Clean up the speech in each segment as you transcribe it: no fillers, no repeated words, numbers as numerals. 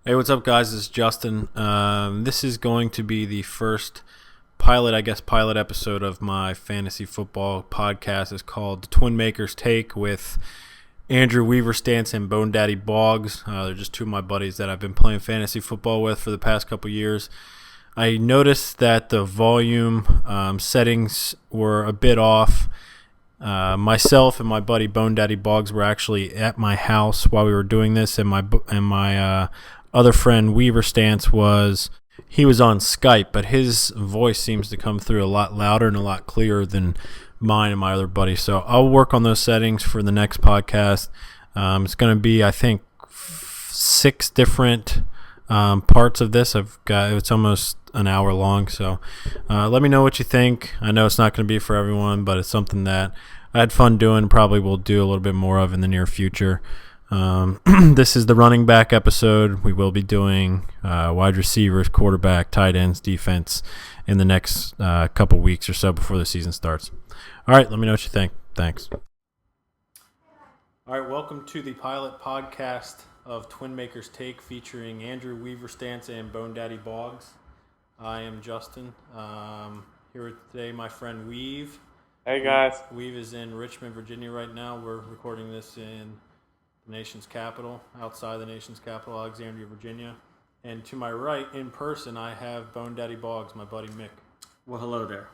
Hey, what's up, guys? This is Justin. This is going to be the first pilot episode of my fantasy football podcast. It's called The Twin Makers Take with Andrew Weaverstance and Bonedaddy Boggs. They're just two of my buddies that I've been playing fantasy football with for the past couple years. I noticed that the volume settings were a bit off. Myself and my buddy Bonedaddy Boggs were actually at my house while we were doing this, and my other friend Weaverstance was on Skype, but his voice seems to come through a lot louder and a lot clearer than mine and my other buddy. So I'll work on those settings for the next podcast. It's going to be, I think, 6 different parts of this. It's almost an hour long, so let me know what you think. I know it's not going to be for everyone, but it's something that I had fun doing. Probably will do a little bit more of in the near future. This is the running back episode. We will be doing wide receivers, quarterback, tight ends, defense in the next couple weeks or so before the season starts. All right, let me know what you think. Thanks. All right, welcome to the pilot podcast of Twin Makers Take, featuring Andrew Weaverstance and Bonedaddy Boggs. I am Justin. Here today, my friend Weave. Hey, guys. Weave is in Richmond, Virginia right now. We're recording this in the nation's capital, outside the nation's capital, Alexandria, Virginia. And to my right, in person, I have Bonedaddy Boggs, my buddy Mick. Well, hello there.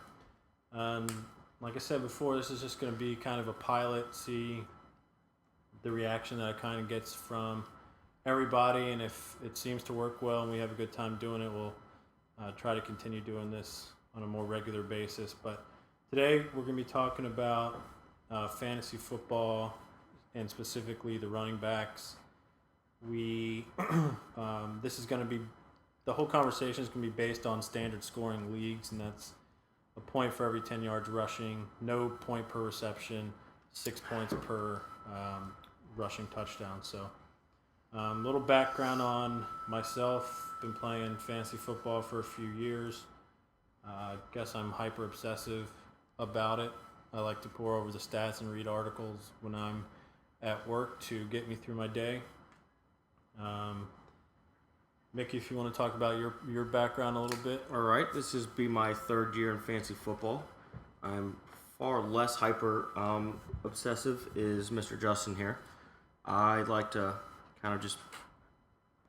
Like I said before, this is just going to be kind of a pilot, see the reaction that it kind of gets from everybody, and if it seems to work well and we have a good time doing it, we'll try to continue doing this on a more regular basis. But today we're going to be talking about fantasy football, and specifically the running backs. This is going to be, the whole conversation is going to be based on standard scoring leagues, and that's a point for every 10 yards rushing, no point per reception, 6 points per rushing touchdown. So a little background on myself. Been playing fantasy football for a few years. I guess I'm hyper obsessive about it. I like to pore over the stats and read articles when I'm at work to get me through my day. Mickey, if you want to talk about your background a little bit. All right, this is be my third year in fantasy football. I'm far less hyper obsessive is Mr. Justin here. I'd like to kind of just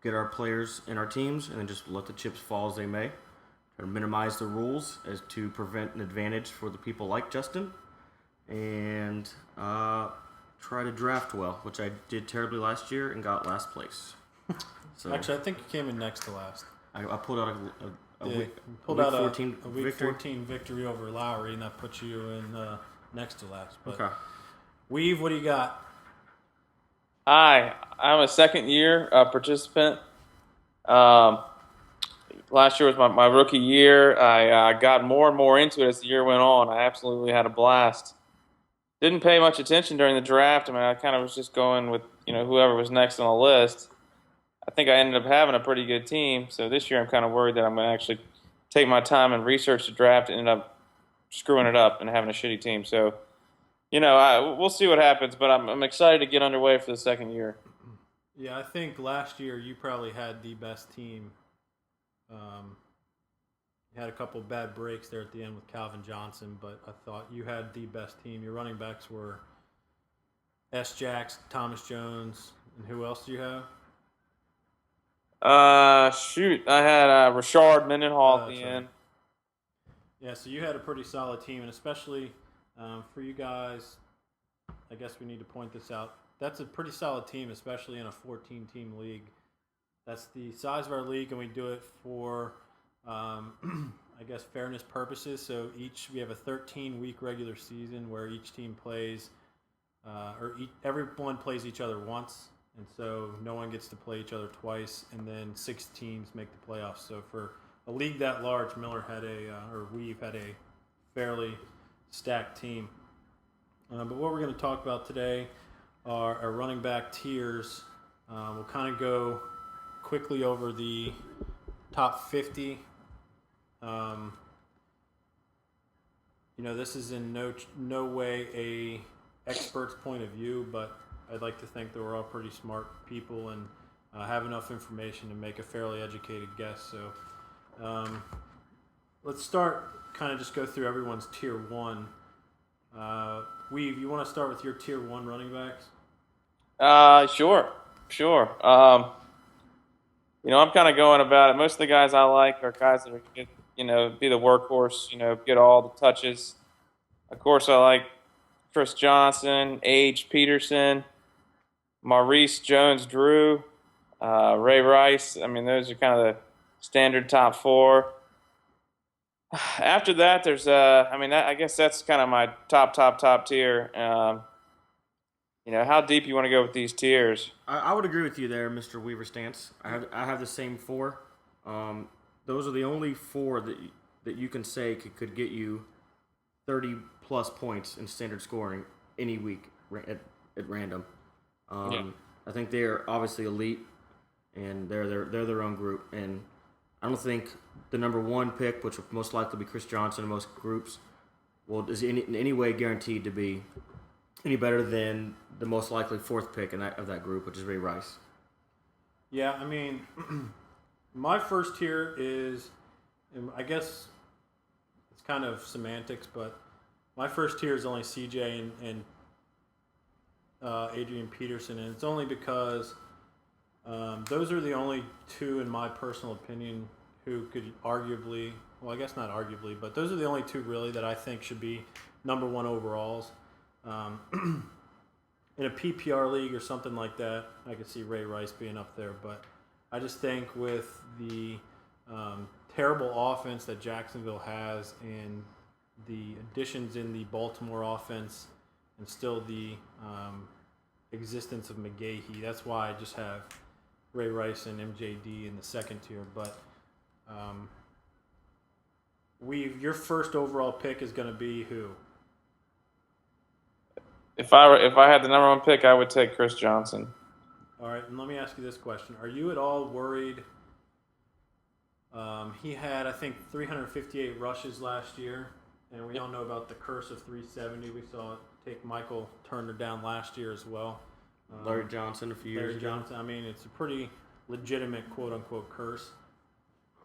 get our players in our teams and then just let the chips fall as they may. Try to minimize the rules as to prevent an advantage for the people like Justin. And try to draft well, which I did terribly last year and got last place. So Actually, I think you came in next to last. I pulled out a week 14 victory. victory over Lowry, and that put you in next to last. But Okay. Weave, what do you got? Hi, I'm a second-year participant. Last year was my rookie year. I got more and more into it as the year went on. I absolutely had a blast. Didn't pay much attention during the draft. I mean, I kind of was just going with whoever was next on the list. I think I ended up having a pretty good team. So this year I'm kind of worried that I'm going to actually take my time and research the draft and end up screwing it up and having a shitty team. So, we'll see what happens, but I'm excited to get underway for the second year. Yeah, I think last year you probably had the best team. You had a couple bad breaks there at the end with Calvin Johnson, but I thought you had the best team. Your running backs were S. Jacks, Thomas Jones, and who else do you have? I had Rashard Mendenhall at the That's right. end. Yeah, so you had a pretty solid team, and especially for you guys, I guess we need to point this out. That's a pretty solid team, especially in a 14-team league. That's the size of our league, and we do it for, I guess, fairness purposes. So we have a 13-week regular season where each team plays, everyone plays each other once, and so no one gets to play each other twice, and then 6 teams make the playoffs. So for a league that large, We've had a fairly stacked team. But what we're going to talk about today are our running back tiers. We'll kind of go quickly over the top 50. This is in no way a expert's point of view, but I'd like to think that we're all pretty smart people, and have enough information to make a fairly educated guess. So let's start, kind of just go through everyone's tier one. Weave, you want to start with your tier one running backs? Sure. I'm kind of going about it. Most of the guys I like are guys that are going to, be the workhorse, get all the touches. Of course, I like Chris Johnson, Age Peterson, Maurice Jones-Drew, Ray Rice. I mean, those are kind of the standard top four. After that, there's, I guess that's kind of my top tier. How deep you want to go with these tiers? I would agree with you there, Mr. Weaverstance. I have the same four. Those are the only four that you can say could get you 30 plus points in standard scoring any week at random. I think they are obviously elite, and they're their own group. And I don't think the number one pick, which will most likely be Chris Johnson in most groups, is in any way guaranteed to be any better than the most likely fourth pick of that group, which is Ray Rice. Yeah, I mean, my first tier is, I guess it's kind of semantics, but my first tier is only CJ and Adrian Peterson, and it's only because those are the only two, in my personal opinion, who could arguably, well, I guess not arguably, but those are the only two really that I think should be number one overalls. In a PPR league or something like that, I could see Ray Rice being up there, but I just think with the terrible offense that Jacksonville has and the additions in the Baltimore offense and still the existence of McGahee, that's why I just have Ray Rice and MJD in the second tier. But your first overall pick is going to be who? If I had the number one pick, I would take Chris Johnson. All right, and let me ask you this question: are you at all worried? He had, I think, 358 rushes last year, and we all know about the curse of 370. We saw it take Michael Turner down last year as well. Larry Johnson a few years ago. Johnson. I mean, it's a pretty legitimate quote-unquote curse.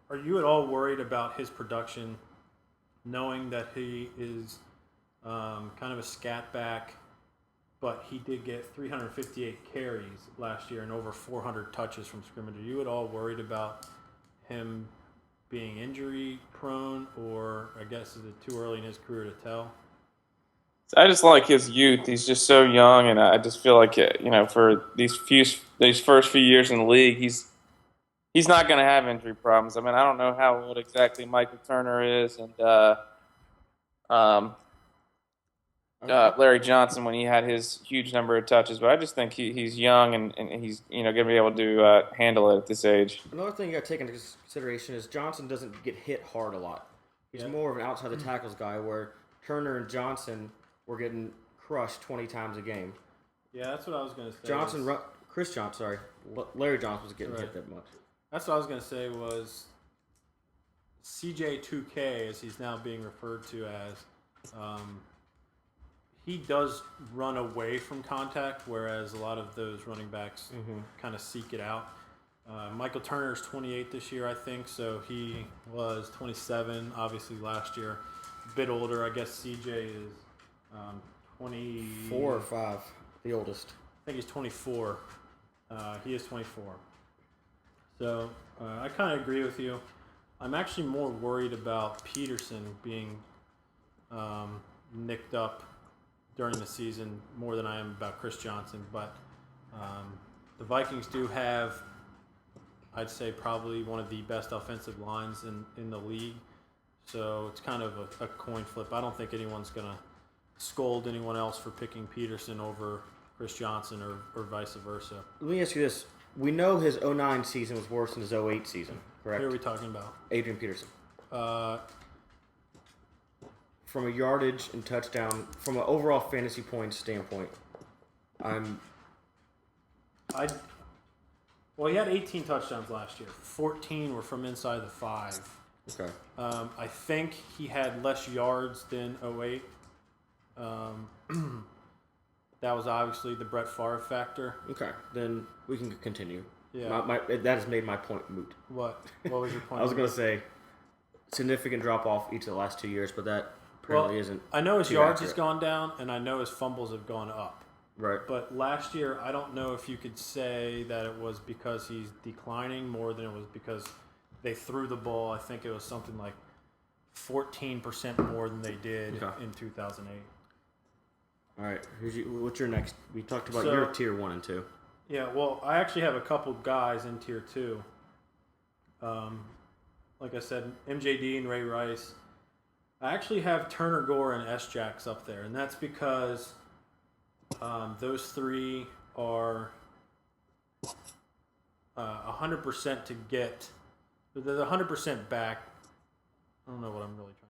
Are you at all worried about his production, knowing that he is kind of a scat back, but he did get 358 carries last year and over 400 touches from scrimmage? Are you at all worried about him being injury prone, or I guess is it too early in his career to tell? I just like his youth. He's just so young, and I just feel like for these first few years in the league, he's not going to have injury problems. I mean, I don't know how old exactly Michael Turner is, and Larry Johnson when he had his huge number of touches, but I just think he's young and he's going to be able to handle it at this age. Another thing you got to take into consideration is Johnson doesn't get hit hard a lot. He's more of an outside the tackles guy, where Turner and Johnson were getting crushed 20 times a game. Yeah, that's what I was going to say. Larry Johnson was getting hit that much. That's what I was going to say was CJ2K, as he's now being referred to as. He does run away from contact, whereas a lot of those running backs kind of seek it out. Michael Turner is 28 this year, I think, so he was 27, obviously, last year. A bit older. I guess CJ is 24 or 5, the oldest. I think he's 24. He is 24. So I kind of agree with you. I'm actually more worried about Peterson being nicked up during the season more than I am about Chris Johnson. But the Vikings do have, I'd say, probably one of the best offensive lines in the league. So it's kind of a coin flip. I don't think anyone's going to scold anyone else for picking Peterson over Chris Johnson or vice versa. Let me ask you this. We know his 09 season was worse than his 08 season, correct? Who are we talking about? Adrian Peterson. From a yardage and touchdown, from an overall fantasy points standpoint, Well, he had 18 touchdowns last year. 14 were from inside the 5. Okay. I think he had less yards than 08. That was obviously the Brett Favre factor. Okay, then we can continue. Yeah. That has made my point moot. What was your point? I was going to say significant drop off each of the last 2 years, but that apparently isn't. I know his too yards accurate. has gone down, and I know his fumbles have gone up. Right. But last year, I don't know if you could say that it was because he's declining more than it was because they threw the ball. I think it was something like 14% more than they did in 2008. All right. What's your next? We talked about So, your tier 1 and 2. Yeah, well, I actually have a couple guys in tier 2. Like I said, MJD and Ray Rice. I actually have Turner Gore and S-Jacks up there, and that's because those three are 100% to get. They're 100% back. I don't know what I'm really trying